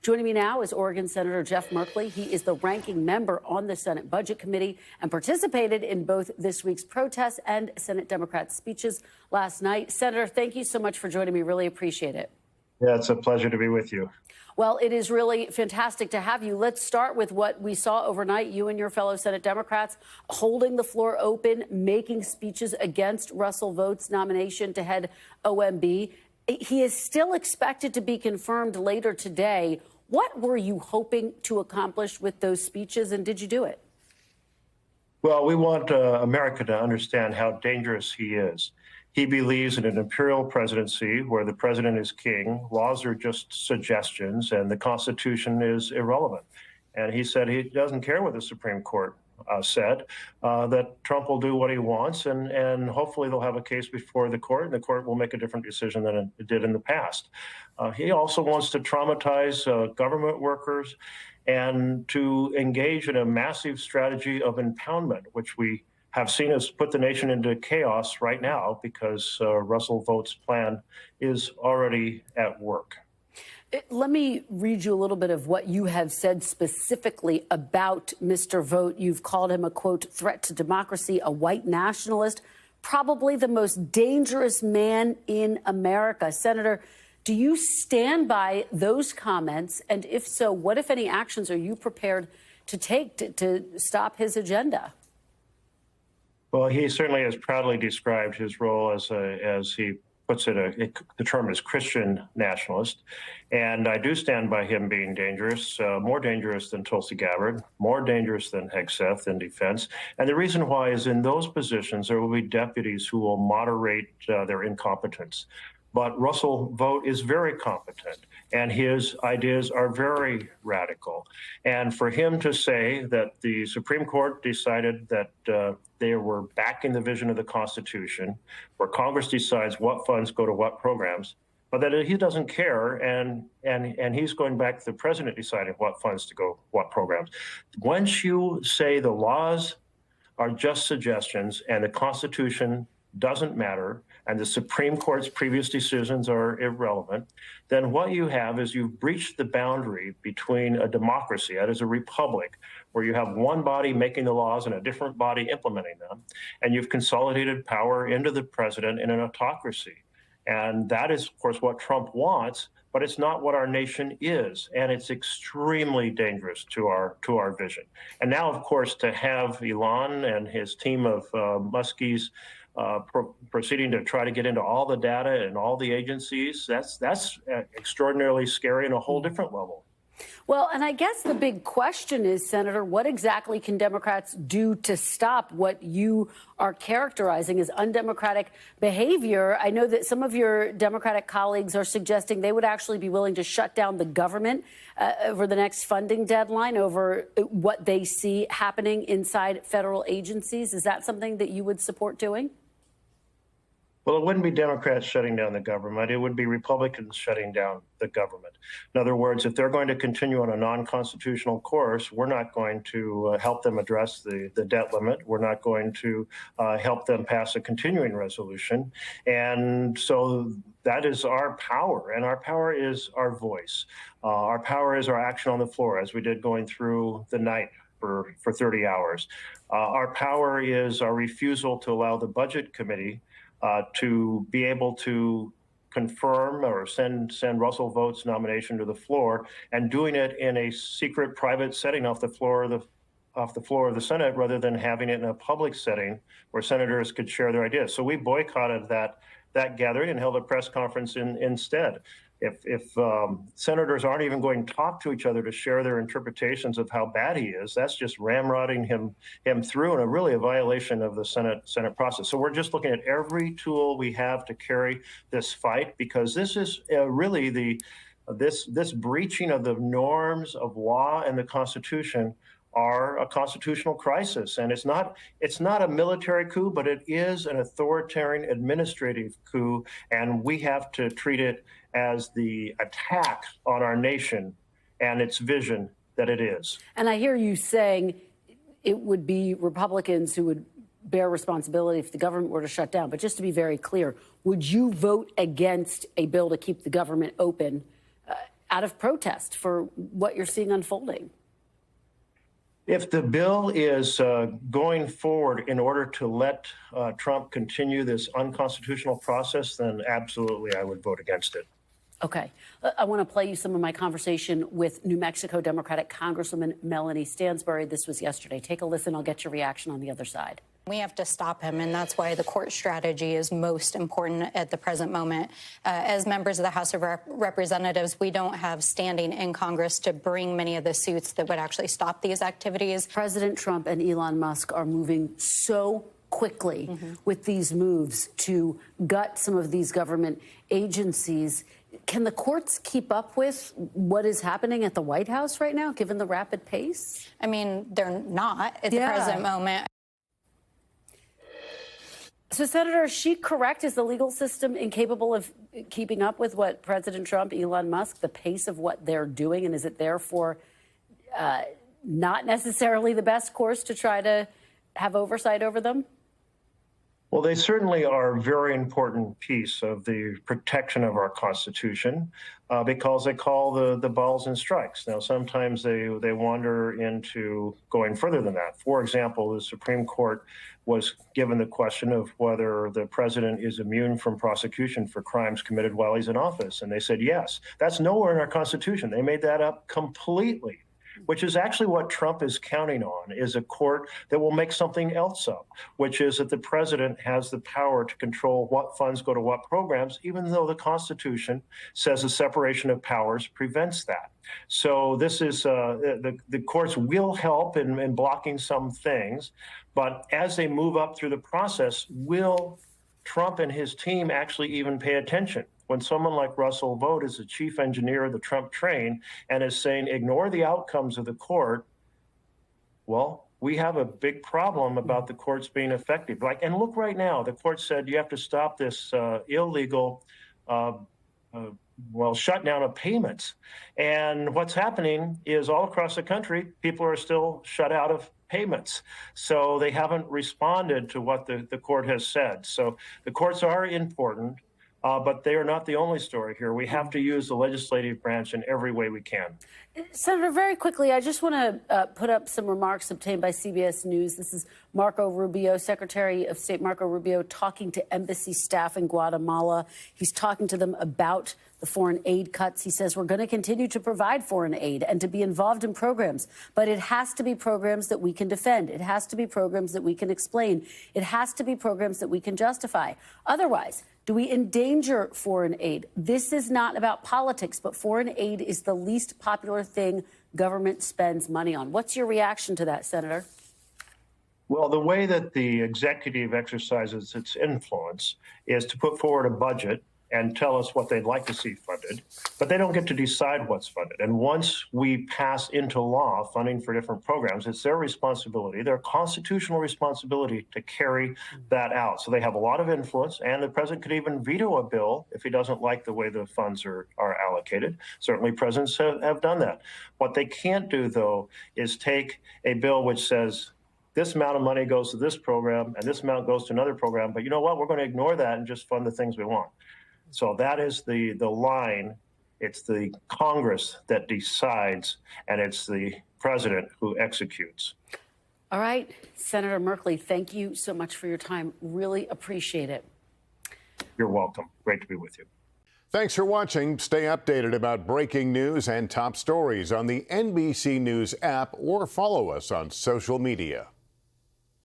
Joining me now is Oregon Senator Jeff Merkley. He is the ranking member on the Senate Budget Committee and participated in both this week's protests and Senate Democrat speeches last night. Senator, thank you so much for joining me. Really appreciate it. Yeah, it's a pleasure to be with you. Well, it is really fantastic to have you. Let's start with what we saw overnight. You and your fellow Senate Democrats holding the floor open, making speeches against Russell Vought's nomination to head OMB. He is still expected to be confirmed later today. What were you hoping to accomplish with those speeches, and did you do it? Well, we want America to understand how dangerous he is. He believes in an imperial presidency where the president is king, laws are just suggestions, and the Constitution is irrelevant. And he said he doesn't care what the Supreme Court said, that Trump will do what he wants, and hopefully they'll have a case before the court, and the court will make a different decision than it did in the past. He also wants to traumatize government workers and to engage in a massive strategy of impoundment, which we have seen us put the nation into chaos right now because Russell Vought's plan is already at work. Let me read you a little bit of what you have said specifically about Mr. Vought. You've called him a, quote, threat to democracy, a white nationalist, probably the most dangerous man in America. Senator, do you stand by those comments? And if so, what, if any, actions are you prepared to take to stop his agenda? Well, he certainly has proudly described his role as he puts it, the term is Christian nationalist. And I do stand by him being dangerous, more dangerous than Tulsi Gabbard, more dangerous than Hegseth in defense. And the reason why is in those positions, there will be deputies who will moderate their incompetence. But Russell Vought is very competent, and his ideas are very radical. And for him to say that the Supreme Court decided that they were backing the vision of the Constitution, where Congress decides what funds go to what programs, but that he doesn't care, and he's going back to the president deciding what funds to go, what programs. Once you say the laws are just suggestions and the Constitution doesn't matter, and the Supreme Court's previous decisions are irrelevant, then what you have is you've breached the boundary between a democracy, that is a republic, where you have one body making the laws and a different body implementing them, and you've consolidated power into the president in an autocracy. And that is, of course, what Trump wants, but it's not what our nation is, and it's extremely dangerous to our vision. And now, of course, to have Elon and his team of muskies proceeding to try to get into all the data and all the agencies, that's extraordinarily scary on a whole different level. Well, and I guess the big question is, Senator, what exactly can Democrats do to stop what you are characterizing as undemocratic behavior? I know that some of your Democratic colleagues are suggesting they would actually be willing to shut down the government over the next funding deadline over what they see happening inside federal agencies. Is that something that you would support doing? Well, it wouldn't be Democrats shutting down the government. It would be Republicans shutting down the government. In other words, if they're going to continue on a non-constitutional course, we're not going to help them address the debt limit. We're not going to help them pass a continuing resolution. And so that is our power, and our power is our voice. Our power is our action on the floor, as we did going through the night for 30 hours. Our power is our refusal to allow the Budget Committee to be able to confirm or send Russell Vought's nomination to the floor, and doing it in a secret, private setting off the floor of the Senate, rather than having it in a public setting where senators could share their ideas. So we boycotted that gathering and held a press conference instead. If senators aren't even going to talk to each other to share their interpretations of how bad he is, that's just ramrodding him through, and really a violation of the Senate process. So we're just looking at every tool we have to carry this fight, because this is really this breaching of the norms of law and the Constitution are a constitutional crisis. And it's not a military coup, but it is an authoritarian administrative coup, and we have to treat it as the attack on our nation and its vision that it is. And I hear you saying it would be Republicans who would bear responsibility if the government were to shut down. But just to be very clear, would you vote against a bill to keep the government open out of protest for what you're seeing unfolding? If the bill is going forward in order to let Trump continue this unconstitutional process, then absolutely I would vote against it. Okay. I want to play you some of my conversation with New Mexico Democratic Congresswoman Melanie Stansbury. This was yesterday. Take a listen. I'll get your reaction on the other side. We have to stop him, and that's why the court strategy is most important at the present moment. As members of the House of Representatives, we don't have standing in Congress to bring many of the suits that would actually stop these activities. President Trump and Elon Musk are moving so quickly with these moves to gut some of these government agencies. Can the courts keep up with what is happening at the White House right now, given the rapid pace? I mean, they're not at the present moment. So, Senator, is she correct? Is the legal system incapable of keeping up with what President Trump, Elon Musk, the pace of what they're doing? And is it therefore not necessarily the best course to try to have oversight over them? Well, they certainly are a very important piece of the protection of our Constitution because they call the balls and strikes. Now, sometimes they wander into going further than that. For example, the Supreme Court was given the question of whether the president is immune from prosecution for crimes committed while he's in office. And they said, yes. That's nowhere in our Constitution. They made that up completely, which is actually what Trump is counting on, is a court that will make something else up, which is that the president has the power to control what funds go to what programs, even though the Constitution says the separation of powers prevents that. So this is the courts will help in blocking some things, but as they move up through the process, will Trump and his team actually even pay attention? When someone like Russell Vought is the chief engineer of the Trump train and is saying, ignore the outcomes of the court, well, we have a big problem about the courts being effective. And look right now, the court said you have to stop this illegal shutdown of payments. And what's happening is all across the country, people are still shut out of payments. So they haven't responded to what the court has said. So the courts are important. But they are not the only story here. We have to use the legislative branch in every way we can. Senator, very quickly, I just want to put up some remarks obtained by CBS News. This is Marco Rubio, Secretary of State Marco Rubio, talking to embassy staff in Guatemala. He's talking to them about the foreign aid cuts. He says we're going to continue to provide foreign aid and to be involved in programs, but it has to be programs that we can defend. It has to be programs that we can explain. It has to be programs that we can justify. Otherwise, do we endanger foreign aid? This is not about politics, but foreign aid is the least popular thing government spends money on. What's your reaction to that, Senator? Well, the way that the executive exercises its influence is to put forward a budget and tell us what they'd like to see funded, but they don't get to decide what's funded. And once we pass into law funding for different programs, it's their responsibility, their constitutional responsibility to carry that out. So they have a lot of influence, and the president could even veto a bill if he doesn't like the way the funds are allocated. Certainly presidents have done that. What they can't do, though, is take a bill which says, this amount of money goes to this program and this amount goes to another program, but you know what? We're going to ignore that and just fund the things we want. So that is the line. It's the Congress that decides, and it's the president who executes. All right, Senator Merkley, thank you so much for your time. Really appreciate it. You're welcome. Great to be with you. Thanks for watching. Stay updated about breaking news and top stories on the NBC News app or follow us on social media.